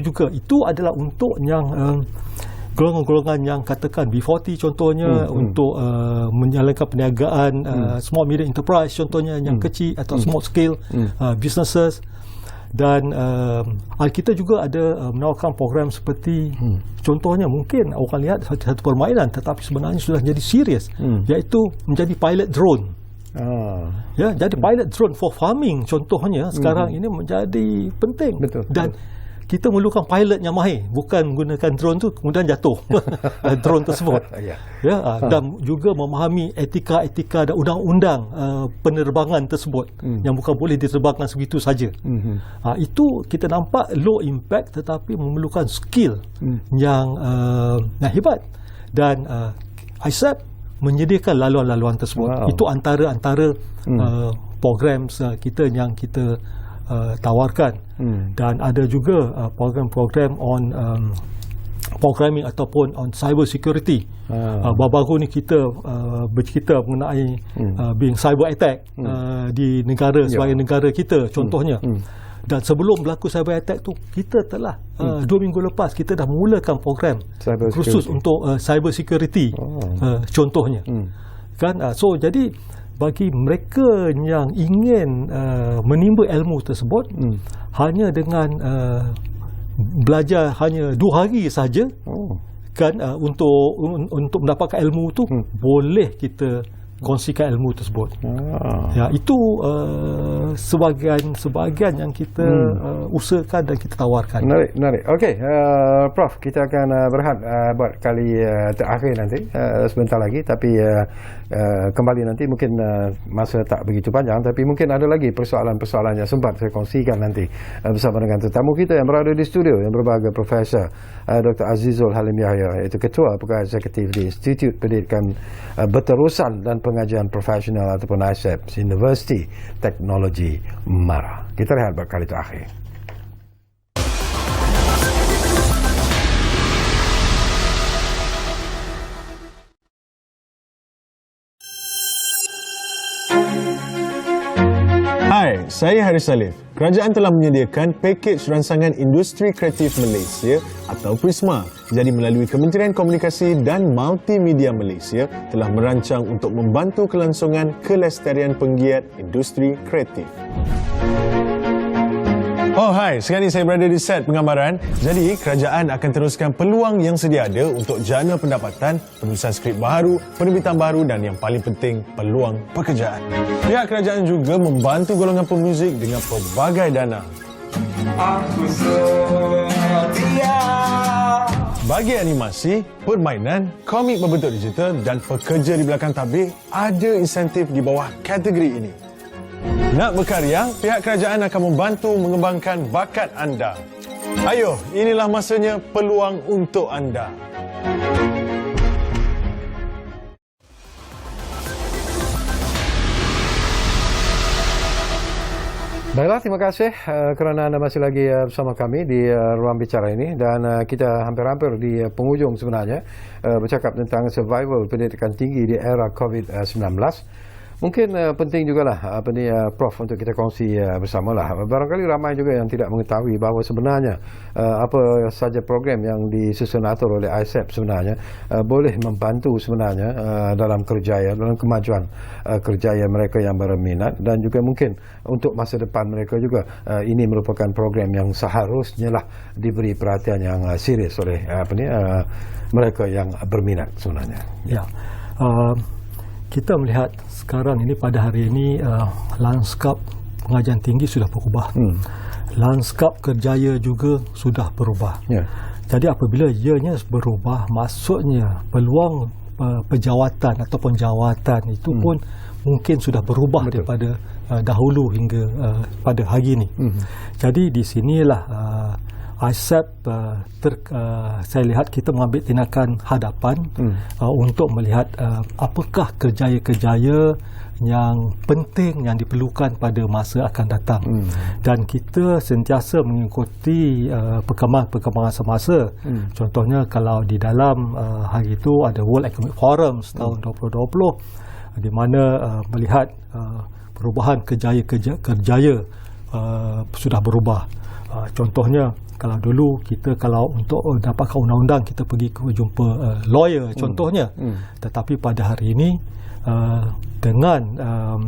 adalah untuk yang golongan-golongan yang katakan B40 contohnya, untuk menjalankan perniagaan small medium enterprise contohnya yang kecil atau small scale businesses. Dan kita juga ada menawarkan program seperti contohnya mungkin orang lihat satu permainan tetapi sebenarnya sudah jadi serius, iaitu menjadi pilot drone. Ya, jadi pilot drone for farming contohnya sekarang ini menjadi penting. Dan kita memerlukan pilot yang mahir, bukan menggunakan drone tu kemudian jatuh drone tersebut. Dan juga memahami etika dan undang-undang penerbangan tersebut yang bukan boleh diterbangkan sebegitu saja. Itu kita nampak low impact tetapi memerlukan skill yang hebat, dan ISEP menyediakan laluan-laluan tersebut. Itu antara program kita yang kita tawarkan. Dan ada juga program-program on programming ataupun on cyber security. Baru-baru ni kita bercerita mengenai being cyber attack di negara sebagai negara kita contohnya. Dan sebelum berlaku cyber attack tu, kita telah 2 minggu lepas kita dah mulakan program khusus untuk cyber security contohnya. So jadi bagi mereka yang ingin menimba ilmu tersebut, hanya dengan belajar hanya 2 hari saja, untuk mendapatkan ilmu tu, boleh kita kongsikan ilmu tersebut. Ya, itu sebahagian yang kita usahakan dan kita tawarkan. Menarik. Okey, Prof, kita akan berehat buat kali terakhir nanti sebentar lagi, tapi kembali nanti mungkin masa tak begitu panjang, tapi mungkin ada lagi persoalan-persoalan yang sempat saya kongsikan nanti bersama dengan tetamu kita yang berada di studio yang berbahagia, Profesor Dr. Azizul Halim Yahya, iaitu Ketua Pegawai Eksekutif di Institut Pendidikan Berterusan dan Pengajian Profesional ataupun ISEP Universiti Teknologi MARA. Kita rehat buat kali terakhir. Hai, saya Haris Salif. Kerajaan telah menyediakan pakej ransangan industri kreatif Malaysia atau Prisma. Jadi melalui Kementerian Komunikasi dan Multimedia Malaysia telah merancang untuk membantu kelangsungan kelestarian penggiat industri kreatif. Oh hai, sekarang ini saya berada di set penggambaran. Jadi kerajaan akan teruskan peluang yang sedia ada untuk jana pendapatan, penulisan skrip baru, penerbitan baru dan yang paling penting, peluang pekerjaan. Pihak kerajaan juga membantu golongan pemuzik dengan pelbagai dana. Aku setia. Bagi animasi, permainan, komik berbentuk digital dan pekerja di belakang tabir, ada insentif di bawah kategori ini. Nak berkarya, pihak kerajaan akan membantu mengembangkan bakat anda. Ayo, inilah masanya peluang untuk anda. Baiklah, terima kasih kerana anda masih lagi bersama kami di ruang bicara ini dan kita hampir-hampir di penghujung sebenarnya bercakap tentang survival pendidikan tinggi di era COVID-19. Mungkin penting jugalah Prof untuk kita kongsi bersamalah. Barangkali ramai juga yang tidak mengetahui bahawa sebenarnya apa saja program yang disusun atur oleh ISEP sebenarnya boleh membantu sebenarnya dalam kerjaya, dalam kemajuan kerjaya mereka yang berminat dan juga mungkin untuk masa depan mereka juga ini merupakan program yang seharusnya lah diberi perhatian yang serius oleh mereka yang berminat sebenarnya. Ya. Kita melihat sekarang ini pada hari ini lanskap pengajian tinggi sudah berubah. Lanskap kerjaya juga sudah berubah. Yeah. Jadi apabila ianya berubah, maksudnya peluang pejawatan ataupun jawatan itu pun mungkin sudah berubah daripada dahulu hingga pada hari ini. Jadi di sinilah ISEP saya lihat kita mengambil tindakan hadapan untuk melihat apakah kerjaya-kerjaya yang penting yang diperlukan pada masa akan datang. Dan kita sentiasa mengikuti perkembangan semasa. Contohnya kalau di dalam hari itu ada World Economic Forum tahun 2020 di mana melihat perubahan kerjaya sudah berubah. Contohnya kalau dulu kita kalau untuk dapatkan undang-undang kita pergi jumpa lawyer contohnya, tetapi pada hari ini dengan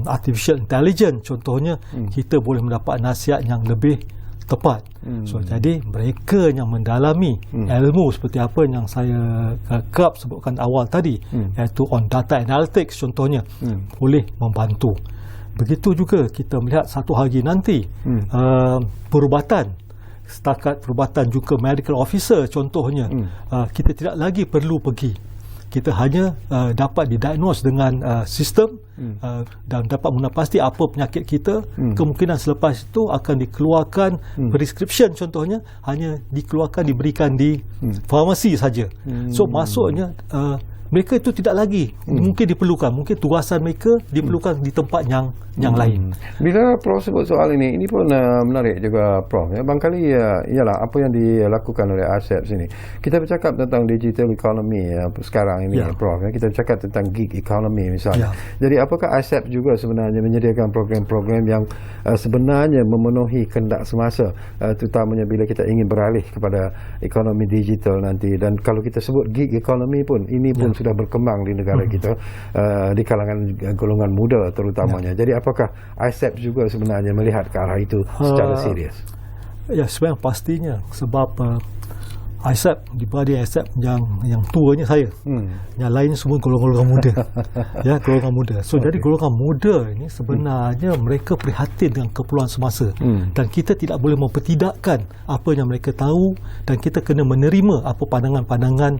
artificial intelligence contohnya kita boleh mendapat nasihat yang lebih tepat. So jadi mereka yang mendalami ilmu seperti apa yang saya kerap sebutkan awal tadi, iaitu on data analytics contohnya, boleh membantu. Begitu juga kita melihat satu hari nanti perubatan, setakat perubatan juga medical officer contohnya, kita tidak lagi perlu pergi. Kita hanya dapat didiagnose dengan sistem dan dapat mengenal apa penyakit kita. Kemungkinan selepas itu akan dikeluarkan prescription contohnya hanya diberikan di farmasi saja. So maksudnya mereka itu tidak lagi mungkin diperlukan, mungkin tugasan mereka diperlukan di tempat yang lain. Bila Prof sebut soal ini pun menarik juga Prof. Ya, barangkali ialah apa yang dilakukan oleh ISEP sini. Kita bercakap tentang digital economy sekarang ini Prof. Ya. Kita bercakap tentang gig economy misalnya. Jadi apakah ISEP juga sebenarnya menyediakan program-program yang sebenarnya memenuhi kehendak semasa, terutamanya bila kita ingin beralih kepada ekonomi digital nanti. Dan kalau kita sebut gig economy pun, ini pun sudah berkembang di negara kita di kalangan golongan muda terutamanya. Jadi apakah ISEP juga sebenarnya melihat ke arah itu secara serius? Ya, sebenarnya pastinya sebab ISEP dibanding ISEP yang tuanya saya, yang lain semua golongan muda. Ya, golongan muda. So jadi golongan muda ini sebenarnya mereka prihatin dengan keperluan semasa, dan kita tidak boleh mempertidakkan apa yang mereka tahu, dan kita kena menerima apa pandangan-pandangan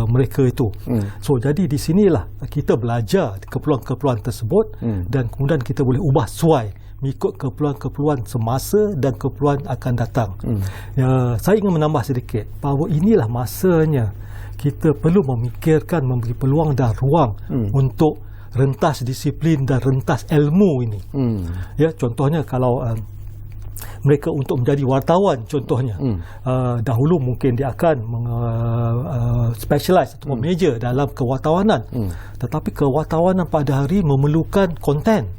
mereka itu. So jadi di sinilah kita belajar keperluan-keperluan tersebut, dan kemudian kita boleh ubah sesuai mengikut keperluan-keperluan semasa dan keperluan akan datang. Ya, saya ingin menambah sedikit bahawa inilah masanya kita perlu memikirkan, memberi peluang dan ruang untuk rentas disiplin dan rentas ilmu ini. Ya, contohnya kalau mereka untuk menjadi wartawan contohnya. Dahulu mungkin dia akan specialize atau major dalam kewartawanan. Tetapi kewartawanan pada hari memerlukan konten.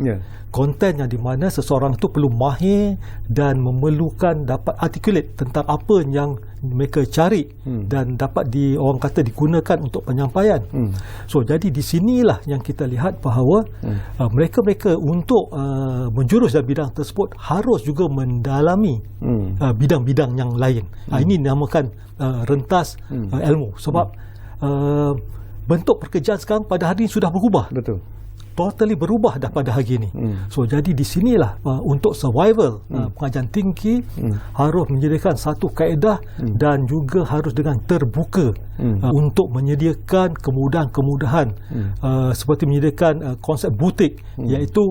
Konten yang di mana seseorang itu perlu mahir dan memerlukan dapat articulate tentang apa yang mereka cari dan dapat orang kata digunakan untuk penyampaian. So jadi di sinilah yang kita lihat bahawa mereka-mereka untuk menjurus dalam bidang tersebut harus juga mendalami bidang-bidang yang lain. Ini dinamakan rentas ilmu, sebab bentuk pekerjaan sekarang pada hari ini sudah berubah. Betul. Totally berubah dah pada hari ini. So jadi di sinilah untuk survival pengajian tinggi harus menyediakan satu kaedah dan juga harus dengan terbuka untuk menyediakan kemudahan-kemudahan seperti menyediakan konsep butik, iaitu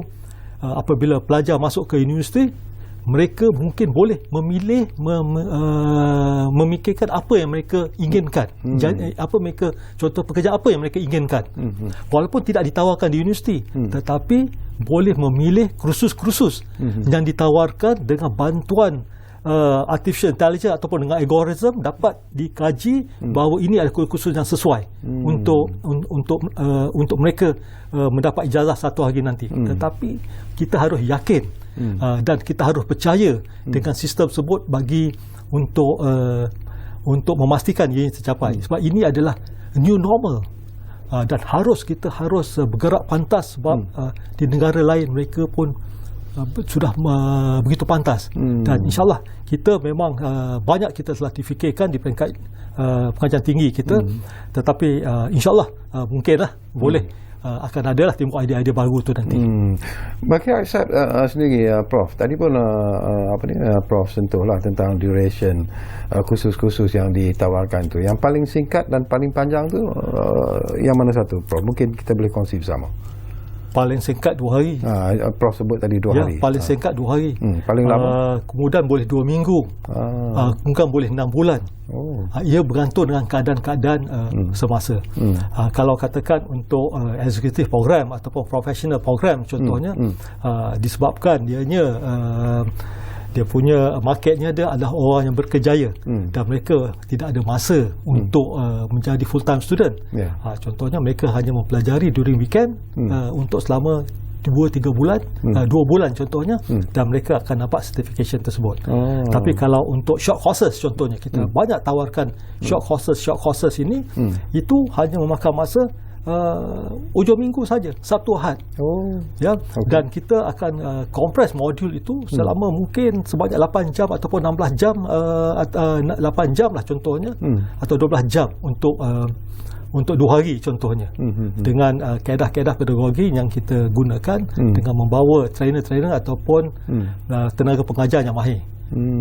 apabila pelajar masuk ke universiti, mereka mungkin boleh memilih memikirkan apa yang mereka inginkan. Apa mereka, contoh pekerjaan apa yang mereka inginkan. Walaupun tidak ditawarkan di universiti, tetapi boleh memilih kursus-kursus yang ditawarkan dengan bantuan artificial intelligence ataupun dengan algoritma, dapat dikaji bahawa ini adalah kursus yang sesuai untuk mereka mendapat ijazah satu hari nanti. Tetapi kita harus yakin dan kita harus percaya dengan sistem tersebut bagi untuk memastikan ia tercapai. Sebab ini adalah new normal dan kita harus bergerak pantas, sebab di negara lain mereka pun sudah begitu pantas. Dan insyaAllah kita memang banyak kita telah difikirkan di peringkat pengajian tinggi kita, tetapi insyaAllah mungkinlah boleh akan adalah timbul idea-idea baru tu nanti. Bagi Aisat sendiri, Prof, tadi pun Prof sentuhlah tentang duration kursus-kursus yang ditawarkan tu. Yang paling singkat dan paling panjang tu yang mana satu, Prof? Mungkin kita boleh kongsi bersama. Paling singkat 2 hari. Prof sebut tadi 2 hari. Paling singkat 2 hari. Paling lama? Kemudian boleh 2 minggu. Mungkin boleh 6 bulan. Ia bergantung dengan keadaan-keadaan semasa. Kalau katakan untuk executive program ataupun professional program contohnya, disebabkan dia punya marketnya dia adalah orang yang berkejaya dan mereka tidak ada masa untuk menjadi full time student. Contohnya mereka hanya mempelajari during weekend untuk selama 2-3 bulan, 2 bulan contohnya, dan mereka akan dapat certification tersebut. Tapi kalau untuk short courses contohnya, kita banyak tawarkan short courses ini, itu hanya memakan masa ujung minggu saja, Sabtu Ahad. Dan kita akan kompres modul itu selama mungkin sebanyak 8 jam ataupun 16 jam, 8 jam lah contohnya, atau 12 jam untuk 2 hari contohnya, dengan kaedah-kaedah pedagogi yang kita gunakan, dengan membawa trainer-trainer ataupun tenaga pengajar yang mahir.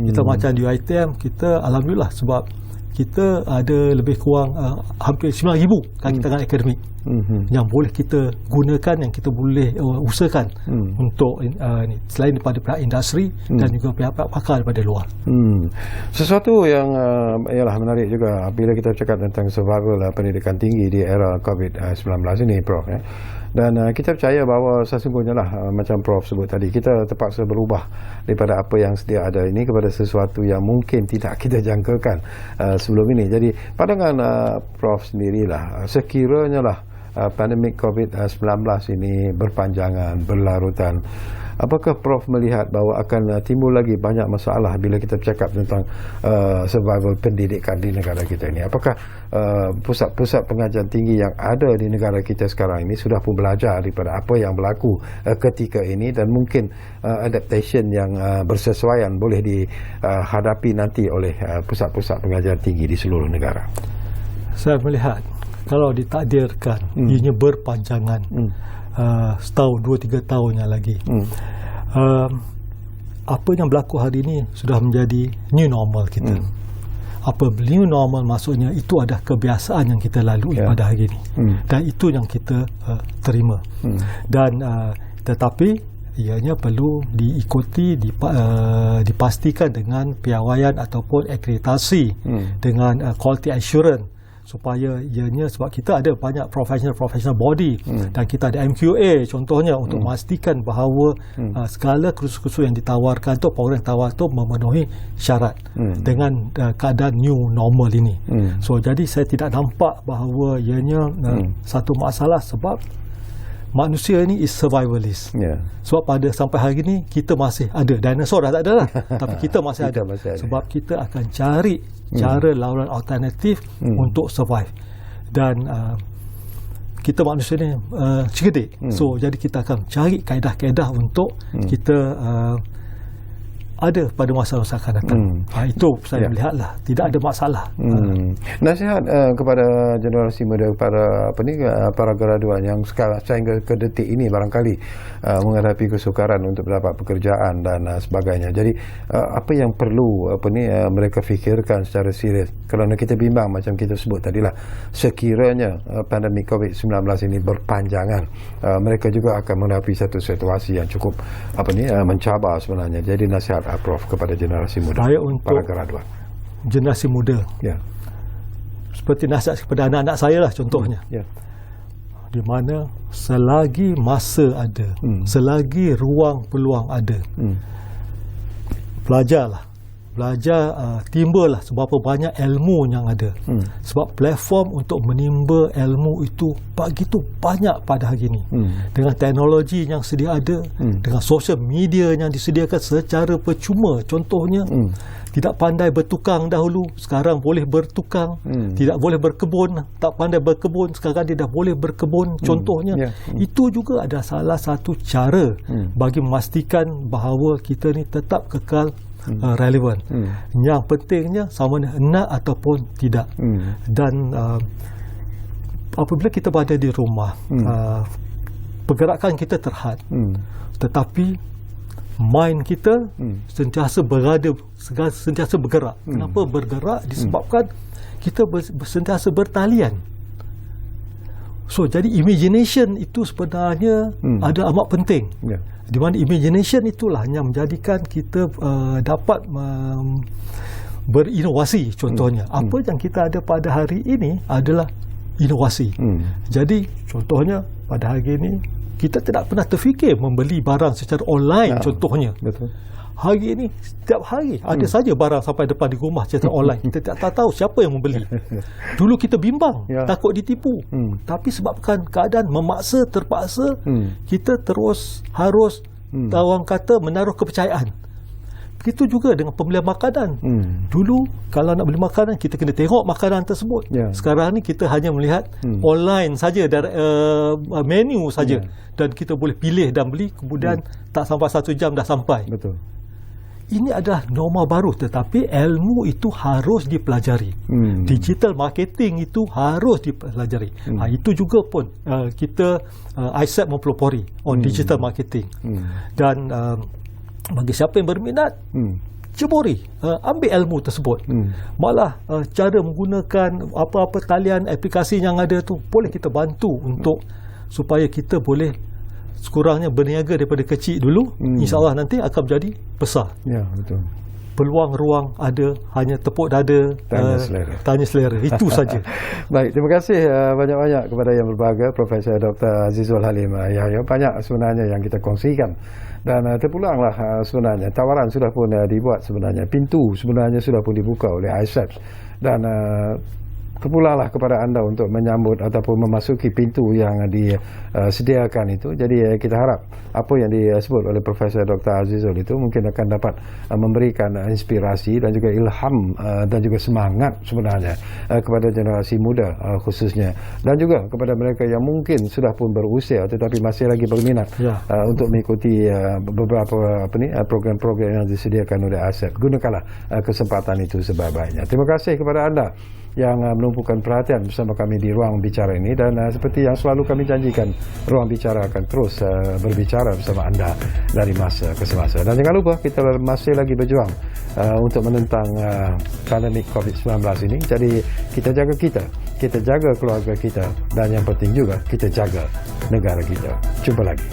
Kita macam di UiTM, kita alhamdulillah sebab kita ada lebih kurang hampir 9,000 kajian akademik yang boleh kita gunakan, yang kita boleh usahakan untuk selain daripada pihak industri dan juga pihak-pihak pakar daripada luar. Sesuatu yang ialah menarik juga bila kita cakap tentang survival pendidikan tinggi di era COVID-19 ini, Prof. Dan kita percaya bahawa sesungguhnya lah macam Prof sebut tadi, kita terpaksa berubah daripada apa yang sedia ada ini kepada sesuatu yang mungkin tidak kita jangkakan sebelum ini. Jadi pandangan Prof sendirilah, sekiranya lah pandemik COVID-19 ini berpanjangan, berlarutan, apakah Prof melihat bahawa akan timbul lagi banyak masalah bila kita bercakap tentang survival pendidikan di negara kita ini? Apakah pusat-pusat pengajian tinggi yang ada di negara kita sekarang ini sudah pun belajar daripada apa yang berlaku ketika ini, dan mungkin adaptation yang bersesuaian boleh dihadapi nanti oleh pusat-pusat pengajian tinggi di seluruh negara? Saya melihat kalau ditakdirkan ianya berpanjangan setahun, 2-3 tahun yang lagi, apa yang berlaku hari ini sudah menjadi new normal kita. Apa new normal maksudnya, itu adalah kebiasaan yang kita lalui pada hari ini, dan itu yang kita terima. Dan tetapi ianya perlu diikuti, dipastikan dengan piawaian ataupun akreditasi, dengan quality assurance supaya ianya, sebab kita ada banyak professional body dan kita ada MQA contohnya untuk memastikan bahawa segala kursus-kursus yang ditawarkan tu, program yang tawar tu memenuhi syarat dengan keadaan new normal ini. So jadi saya tidak nampak bahawa ianya satu masalah, sebab manusia ini is survivalist. Sebab pada sampai hari ini kita masih ada. Dinosaur dah tak ada lah, tapi kita masih ada. Sebab kita akan cari cara lawan alternatif untuk survive. Dan kita manusia ni cerdik. So jadi kita akan cari kaedah-kaedah untuk kita ada pada masa-masa akan datang. Itu saya melihatlah tidak ada masalah. Nasihat kepada generasi muda, para graduan yang sekarang sehingga ke detik ini barangkali menghadapi kesukaran untuk mendapat pekerjaan dan sebagainya. Jadi apa yang perlu mereka fikirkan secara serius, kerana kita bimbang macam kita sebut tadilah, sekiranya pandemik COVID-19 ini berpanjangan, mereka juga akan menghadapi satu situasi yang cukup mencabar sebenarnya. Jadi nasihat Prof kepada generasi muda, saya untuk para graduan, generasi muda, seperti nasihat kepada anak-anak saya lah contohnya, di mana selagi masa ada, selagi ruang peluang ada, belajarlah, timbullah seberapa banyak ilmu yang ada. Sebab platform untuk menimba ilmu itu begitu banyak pada hari ini. Dengan teknologi yang sedia ada, dengan social media yang disediakan secara percuma. Contohnya, tidak pandai bertukang dahulu, sekarang boleh bertukang. Tidak boleh berkebun, tak pandai berkebun, sekarang dia dah boleh berkebun. Contohnya, itu juga ada salah satu cara bagi memastikan bahawa kita ni tetap kekal relevan. Yang pentingnya sama ada nak ataupun tidak. Dan apabila kita berada di rumah, pergerakan kita terhad, tetapi mind kita sentiasa bergerak. Kenapa bergerak? Disebabkan kita sentiasa bertalian. So jadi imagination itu sebenarnya ada amat penting. Di mana imagination itulah yang menjadikan kita dapat berinovasi. Contohnya, apa yang kita ada pada hari ini adalah inovasi. Jadi contohnya pada hari ini kita tidak pernah terfikir membeli barang secara online. Contohnya, betul. Hari ini setiap hari ada saja barang sampai depan di rumah secara online. Kita tak tahu siapa yang membeli. Dulu kita bimbang, takut ditipu. Tapi sebabkan keadaan terpaksa, kita terus harus orang kata menaruh kepercayaan. Begitu juga dengan pembelian makanan. Dulu kalau nak beli makanan, kita kena tengok makanan tersebut. Sekarang ni kita hanya melihat online saja, dari menu saja, dan kita boleh pilih dan beli, kemudian tak sampai 1 jam dah sampai. Betul. Ini adalah norma baru, tetapi ilmu itu harus dipelajari. Digital marketing itu harus dipelajari. Itu juga pun kita ISEP mempelopori on digital marketing. Dan bagi siapa yang berminat, ceburi, ambil ilmu tersebut. Malah cara menggunakan apa-apa talian aplikasi yang ada tu, boleh kita bantu untuk supaya kita boleh sekurangnya berniaga daripada kecil dulu. InsyaAllah nanti akan menjadi besar. Ya, betul. Peluang ruang ada, hanya tepuk dada, tanya selera. Itu saja. Baik, terima kasih banyak-banyak kepada yang berbahagia, Profesor Dr. Azizul Halim Yahya. Banyak sebenarnya yang kita kongsikan. Dan terpulanglah sebenarnya tawaran sudah pun dibuat sebenarnya. Pintu sebenarnya sudah pun dibuka oleh ISEP. Dan terpulanglah kepada anda untuk menyambut ataupun memasuki pintu yang disediakan itu. Jadi kita harap apa yang disebut oleh Profesor Dr. Azizul itu mungkin akan dapat memberikan inspirasi dan juga ilham dan juga semangat sebenarnya kepada generasi muda khususnya, dan juga kepada mereka yang mungkin sudah pun berusia tetapi masih lagi berminat untuk mengikuti beberapa program-program yang disediakan oleh ASEP. Gunakanlah kesempatan itu sebaik-baiknya. Terima kasih kepada anda yang menumpukan perhatian bersama kami di Ruang Bicara ini, dan seperti yang selalu kami janjikan, Ruang Bicara akan terus berbicara bersama anda dari masa ke semasa. Dan jangan lupa kita masih lagi berjuang untuk menentang pandemik COVID-19 ini. Jadi kita jaga keluarga kita, dan yang penting juga kita jaga negara kita. Jumpa lagi.